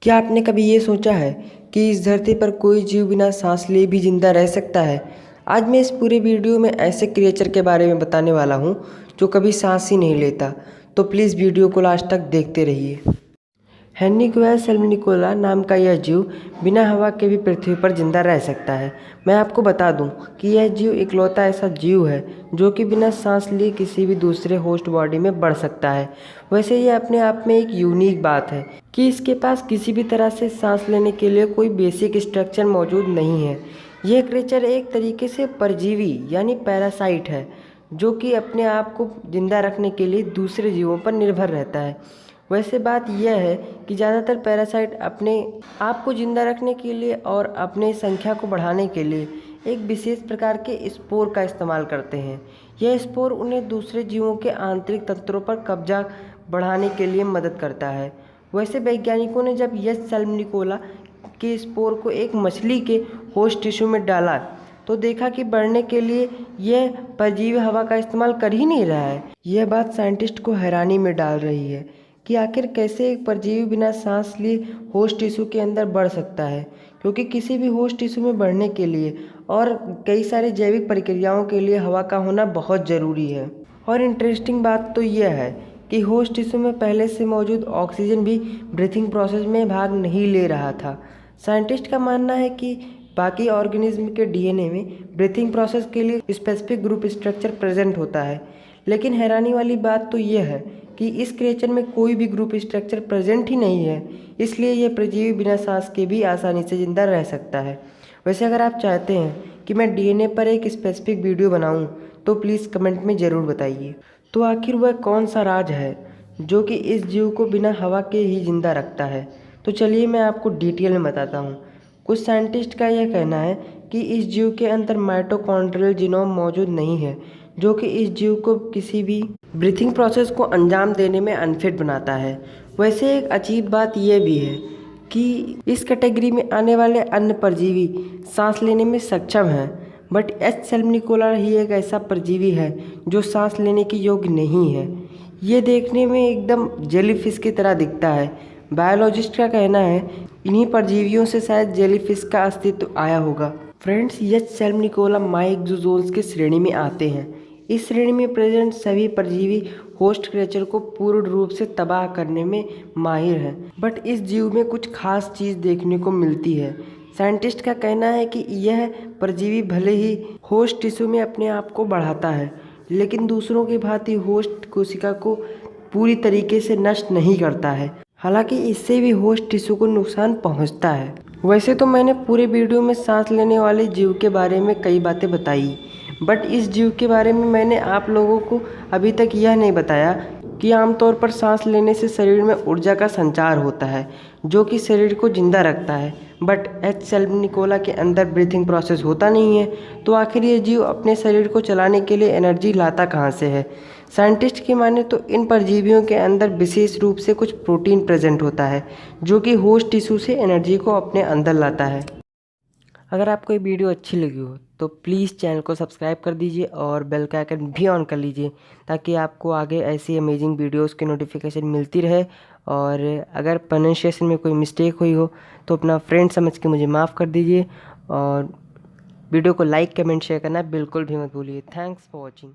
क्या आपने कभी ये सोचा है कि इस धरती पर कोई जीव बिना सांस लिए भी जिंदा रह सकता है? आज मैं इस पूरे वीडियो में ऐसे क्रिएचर के बारे में बताने वाला हूँ जो कभी सांस ही नहीं लेता। तो प्लीज़ वीडियो को लास्ट तक देखते रहिए। हेनिक्वेला सेल्वनिकोला नाम का यह जीव बिना हवा के भी पृथ्वी पर जिंदा रह सकता है। मैं आपको बता दूं कि यह जीव इकलौता ऐसा जीव है जो कि बिना सांस लिए किसी भी दूसरे होस्ट बॉडी में बढ़ सकता है। वैसे ये अपने आप में एक यूनिक बात है कि इसके पास किसी भी तरह से सांस लेने के लिए कोई बेसिक स्ट्रक्चर मौजूद नहीं है। यह क्रिएचर एक तरीके से परजीवी यानी पैरासाइट है जो कि अपने आप को जिंदा रखने के लिए दूसरे जीवों पर निर्भर रहता है। वैसे बात यह है कि ज़्यादातर पैरासाइट अपने आप को जिंदा रखने के लिए और अपने संख्या को बढ़ाने के लिए एक विशेष प्रकार के स्पोर का इस्तेमाल करते हैं। यह स्पोर उन्हें दूसरे जीवों के आंतरिक तंत्रों पर कब्जा बढ़ाने के लिए मदद करता है। वैसे वैज्ञानिकों ने जब यस सेल्वनिकोला के स्पोर को एक मछली के होस्ट टिश्यू में डाला तो देखा कि बढ़ने के लिए यह परजीवी हवा का इस्तेमाल कर ही नहीं रहा है। यह बात साइंटिस्ट को हैरानी में डाल रही है कि आखिर कैसे एक परजीवी बिना सांस लिए होस्ट टिश्यू के अंदर बढ़ सकता है, क्योंकि किसी भी होस्ट टिश्यू में बढ़ने के लिए और कई सारी जैविक प्रक्रियाओं के लिए हवा का होना बहुत ज़रूरी है। और इंटरेस्टिंग बात तो यह है कि होस्ट टिश्यू में पहले से मौजूद ऑक्सीजन भी ब्रीथिंग प्रोसेस में भाग नहीं ले रहा था। साइंटिस्ट का मानना है कि बाकी ऑर्गेनिज्म के डीएनए में ब्रीथिंग प्रोसेस के लिए स्पेसिफिक ग्रुप स्ट्रक्चर प्रेजेंट होता है, लेकिन हैरानी वाली बात तो यह है कि इस क्रिएचर में कोई भी ग्रुप स्ट्रक्चर प्रेजेंट ही नहीं है। इसलिए यह परजीवी बिना सांस के भी आसानी से जिंदा रह सकता है। वैसे अगर आप चाहते हैं कि मैं डीएनए पर एक स्पेसिफिक वीडियो बनाऊं तो प्लीज़ कमेंट में ज़रूर बताइए। तो आखिर वह कौन सा राज है जो कि इस जीव को बिना हवा के ही जिंदा रखता है? तो चलिए मैं आपको डिटेल में बताता हूँ। कुछ साइंटिस्ट का यह कहना है कि इस जीव के अंदर माइटोकॉन्ड्रियल जीनोम मौजूद नहीं है, जो कि इस जीव को किसी भी ब्रीथिंग प्रोसेस को अंजाम देने में अनफिट बनाता है। वैसे एक अजीब बात यह भी है कि इस कैटेगरी में आने वाले अन्य परजीवी सांस लेने में सक्षम हैं, बट एच सेल्वनिकोला ही एक ऐसा परजीवी है जो सांस लेने के योग्य नहीं है। ये देखने में एकदम जेलीफिश की तरह दिखता है। बायोलॉजिस्ट का कहना है इन्हीं परजीवियों से शायद जेलीफिश का अस्तित्व आया होगा। फ्रेंड्स, एच सेल्वनिकोला माइक्रोजोन्स की श्रेणी में आते हैं। इस श्रेणी में प्रेजेंट सभी परजीवी होस्ट क्रिएचर को पूर्ण रूप से तबाह करने में माहिर हैं, बट इस जीव में कुछ खास चीज़ देखने को मिलती है। साइंटिस्ट का कहना है कि यह परजीवी भले ही होस्ट टिश्यू में अपने आप को बढ़ाता है, लेकिन दूसरों की भांति होस्ट कोशिका को पूरी तरीके से नष्ट नहीं करता है। हालांकि इससे भी होस्ट टिश्यू को नुकसान पहुंचता है। वैसे तो मैंने पूरे वीडियो में सांस लेने वाले जीव के बारे में कई बातें बताई, बट इस जीव के बारे में मैंने आप लोगों को अभी तक यह नहीं बताया कि आमतौर पर सांस लेने से शरीर में ऊर्जा का संचार होता है जो कि शरीर को जिंदा रखता है, बट एच सेल्वनिकोला के अंदर ब्रीथिंग प्रोसेस होता नहीं है। तो आखिर ये जीव अपने शरीर को चलाने के लिए एनर्जी लाता कहाँ से है? साइंटिस्ट की माने तो इन परजीवियों के अंदर विशेष रूप से कुछ प्रोटीन प्रेजेंट होता है जो कि होस्ट टिश्यू से एनर्जी को अपने अंदर लाता है। अगर आपको ये वीडियो अच्छी लगी हो तो प्लीज़ चैनल को सब्सक्राइब कर दीजिए और बेल का आइकन भी ऑन कर लीजिए ताकि आपको आगे ऐसी अमेजिंग वीडियोस की नोटिफिकेशन मिलती रहे। और अगर प्रोनाउंसिएशन में कोई मिस्टेक हुई हो तो अपना फ्रेंड समझ के मुझे माफ़ कर दीजिए और वीडियो को लाइक कमेंट शेयर करना बिल्कुल भी मत भूलिए। Thanks for watching.